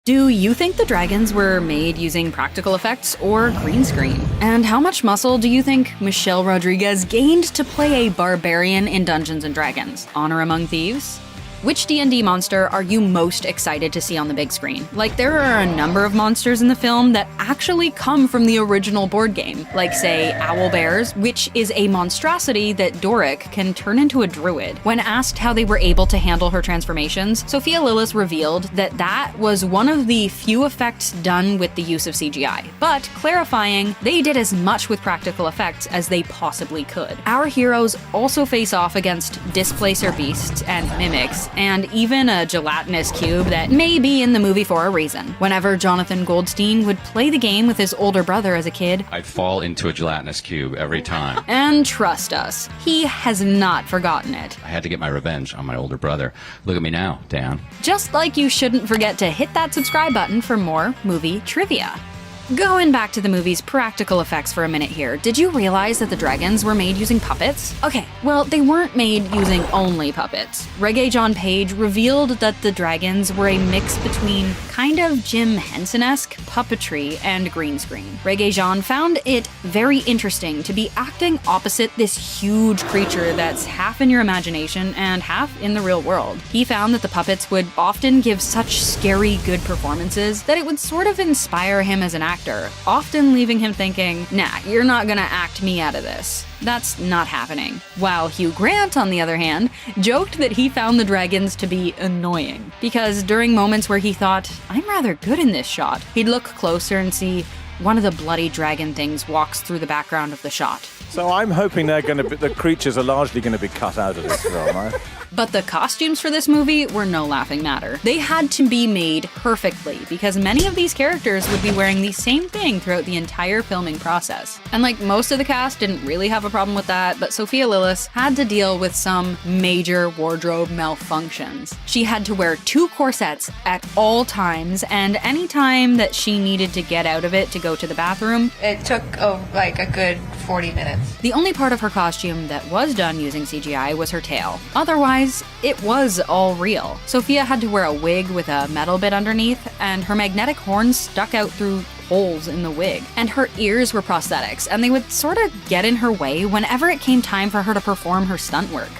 Do you think the dragons were made using practical effects or green screen? And how much muscle do you think Michelle Rodriguez gained to play a barbarian in Dungeons & Dragons? Honor Among Thieves? Which D&D monster are you most excited to see on the big screen? Like, there are a number of monsters in the film that actually come from the original board game, like, say, owlbears, which is a monstrosity that Doric can turn into a druid. When asked how they were able to handle her transformations, Sophia Lillis revealed that that was one of the few effects done with the use of CGI, but clarifying they did as much with practical effects as they possibly could. Our heroes also face off against displacer beasts and mimics, and even a gelatinous cube that may be in the movie for a reason. Whenever Jonathan Goldstein would play the game with his older brother as a kid, I'd fall into a gelatinous cube every time. And trust us, he has not forgotten it. I had to get my revenge on my older brother. Look at me now, Dan. Just like you shouldn't forget to hit that subscribe button for more movie trivia. Going back to the movie's practical effects for a minute here, did you realize that the dragons were made using puppets? Okay, well, they weren't made using only puppets. Regé-Jean Page revealed that the dragons were a mix between kind of Jim Henson-esque puppetry and green screen. Regé-Jean found it very interesting to be acting opposite this huge creature that's half in your imagination and half in the real world. He found that the puppets would often give such scary good performances that it would sort of inspire him as an actor, often leaving him thinking, nah, you're not gonna act me out of this. That's not happening. While Hugh Grant, on the other hand, joked that he found the dragons to be annoying, because during moments where he thought, I'm rather good in this shot, he'd look closer and see one of the bloody dragon things walks through the background of the shot. So I'm hoping the creatures are largely going to be cut out of this film, right? But the costumes for this movie were no laughing matter. They had to be made perfectly, because many of these characters would be wearing the same thing throughout the entire filming process. And like most of the cast didn't really have a problem with that, but Sophia Lillis had to deal with some major wardrobe malfunctions. She had to wear 2 corsets at all times, and any time that she needed to get out of it to go to the bathroom, it took like a good 40 minutes. The only part of her costume that was done using CGI was her tail. Otherwise, it was all real. Sophia had to wear a wig with a metal bit underneath, and her magnetic horns stuck out through holes in the wig. And her ears were prosthetics, and they would sort of get in her way whenever it came time for her to perform her stunt work.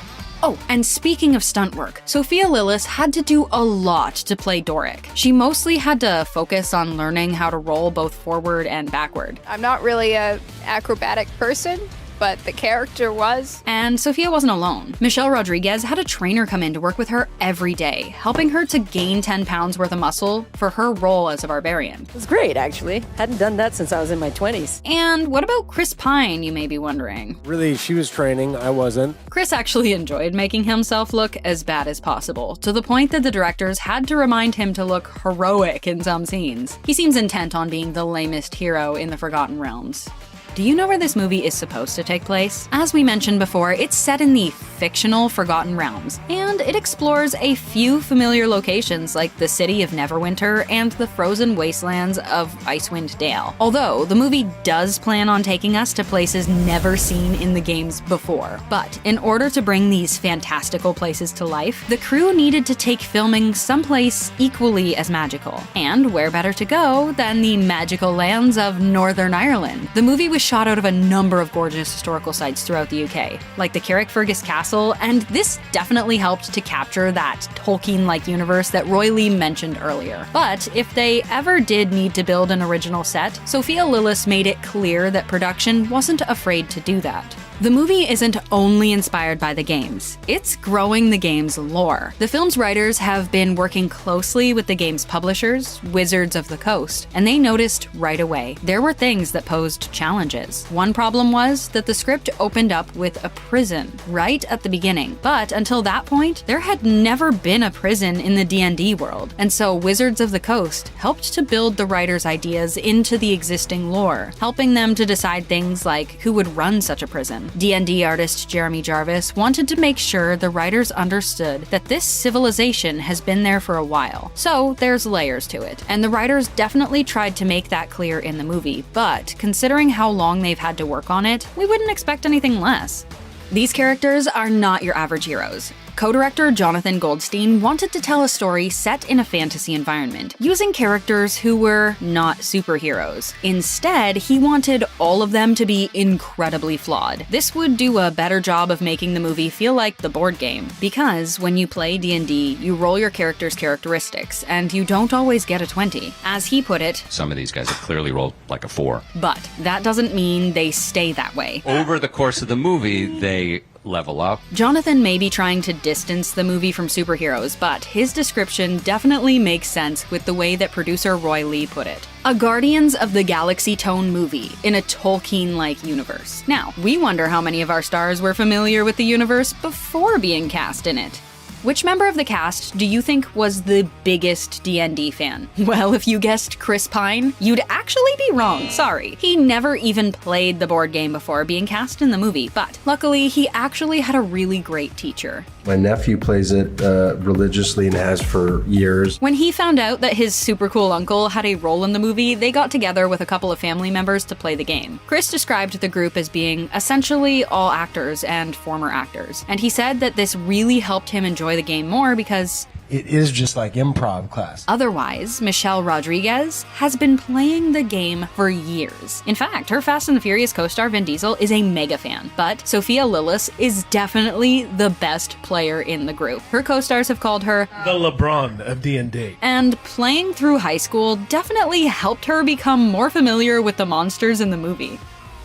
Oh, and speaking of stunt work, Sophia Lillis had to do a lot to play Doric. She mostly had to focus on learning how to roll both forward and backward. I'm not really an acrobatic person, but the character was. And Sophia wasn't alone. Michelle Rodriguez had a trainer come in to work with her every day, helping her to gain 10 pounds worth of muscle for her role as a barbarian. It was great, actually. Hadn't done that since I was in my 20s. And what about Chris Pine, you may be wondering? Really, she was training, I wasn't. Chris actually enjoyed making himself look as bad as possible, to the point that the directors had to remind him to look heroic in some scenes. He seems intent on being the lamest hero in the Forgotten Realms. Do you know where this movie is supposed to take place? As we mentioned before, it's set in the fictional Forgotten Realms, and it explores a few familiar locations like the city of Neverwinter and the frozen wastelands of Icewind Dale. Although, the movie does plan on taking us to places never seen in the games before. But in order to bring these fantastical places to life, the crew needed to take filming someplace equally as magical. And where better to go than the magical lands of Northern Ireland? The movie was shot out of a number of gorgeous historical sites throughout the UK, like the Carrickfergus Castle, and this definitely helped to capture that Tolkien-like universe that Roy Lee mentioned earlier. But if they ever did need to build an original set, Sophia Lillis made it clear that production wasn't afraid to do that. The movie isn't only inspired by the games, it's growing the game's lore. The film's writers have been working closely with the game's publishers, Wizards of the Coast, and they noticed right away there were things that posed challenges. One problem was that the script opened up with a prison right at the beginning, but until that point, there had never been a prison in the D&D world, and so Wizards of the Coast helped to build the writers' ideas into the existing lore, helping them to decide things like who would run such a prison. D&D artist Jeremy Jarvis wanted to make sure the writers understood that this civilization has been there for a while, so there's layers to it, and the writers definitely tried to make that clear in the movie, but considering how long they've had to work on it, we wouldn't expect anything less. These characters are not your average heroes. Co-director Jonathan Goldstein wanted to tell a story set in a fantasy environment, using characters who were not superheroes. Instead, he wanted all of them to be incredibly flawed. This would do a better job of making the movie feel like the board game, because when you play D&D, you roll your character's characteristics, and you don't always get a 20. As he put it, Some of these guys have clearly rolled like a 4. but that doesn't mean they stay that way. Over the course of the movie, they level up. Jonathan may be trying to distance the movie from superheroes, but his description definitely makes sense with the way that producer Roy Lee put it. A Guardians of the Galaxy tone movie in a Tolkien-like universe. Now, we wonder how many of our stars were familiar with the universe before being cast in it. Which member of the cast do you think was the biggest D&D fan? Well, if you guessed Chris Pine, you'd actually be wrong, sorry. He never even played the board game before being cast in the movie, but luckily he actually had a really great teacher. My nephew plays it religiously and has for years. When he found out that his super cool uncle had a role in the movie, they got together with a couple of family members to play the game. Chris described the group as being essentially all actors and former actors, and he said that this really helped him enjoy the game more because it is just like improv class. Otherwise, Michelle Rodriguez has been playing the game for years. In fact, her Fast and the Furious co-star Vin Diesel is a mega fan, but Sophia Lillis is definitely the best player in the group. Her co-stars have called her The LeBron of D&D. And playing through high school definitely helped her become more familiar with the monsters in the movie.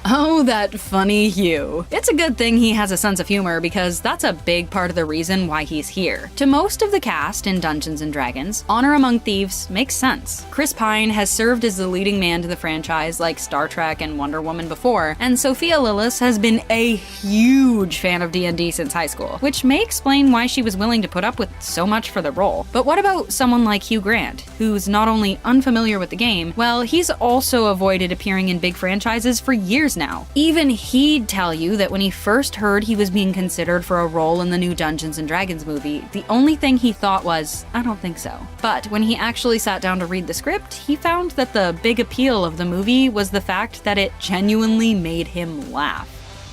Oh, that funny Hugh. It's a good thing he has a sense of humor because that's a big part of the reason why he's here. To most of the cast in Dungeons & Dragons, Honor Among Thieves makes sense. Chris Pine has served as the leading man to the franchise like Star Trek and Wonder Woman before, and Sophia Lillis has been a huge fan of D&D since high school, which may explain why she was willing to put up with so much for the role. But what about someone like Hugh Grant, who's not only unfamiliar with the game, well, he's also avoided appearing in big franchises for years now. Even he'd tell you that when he first heard he was being considered for a role in the new Dungeons & Dragons movie, the only thing he thought was, I don't think so. But when he actually sat down to read the script, he found that the big appeal of the movie was the fact that it genuinely made him laugh.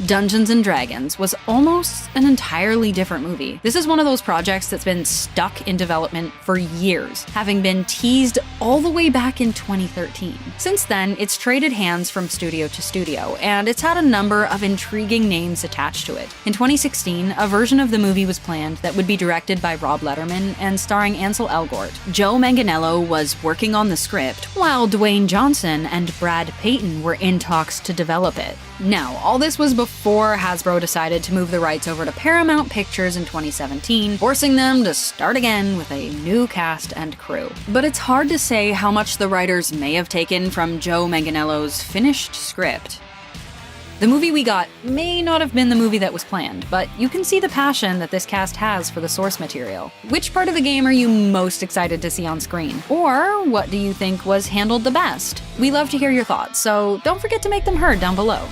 Dungeons & Dragons was almost an entirely different movie. This is one of those projects that's been stuck in development for years, having been teased all the way back in 2013. Since then, it's traded hands from studio to studio, and it's had a number of intriguing names attached to it. In 2016, a version of the movie was planned that would be directed by Rob Letterman and starring Ansel Elgort. Joe Manganiello was working on the script, while Dwayne Johnson and Brad Peyton were in talks to develop it. Now, all this was before Hasbro decided to move the rights over to Paramount Pictures in 2017, forcing them to start again with a new cast and crew. But it's hard to say how much the writers may have taken from Joe Manganiello's finished script. The movie we got may not have been the movie that was planned, but you can see the passion that this cast has for the source material. Which part of the game are you most excited to see on screen? Or what do you think was handled the best? We love to hear your thoughts, so don't forget to make them heard down below.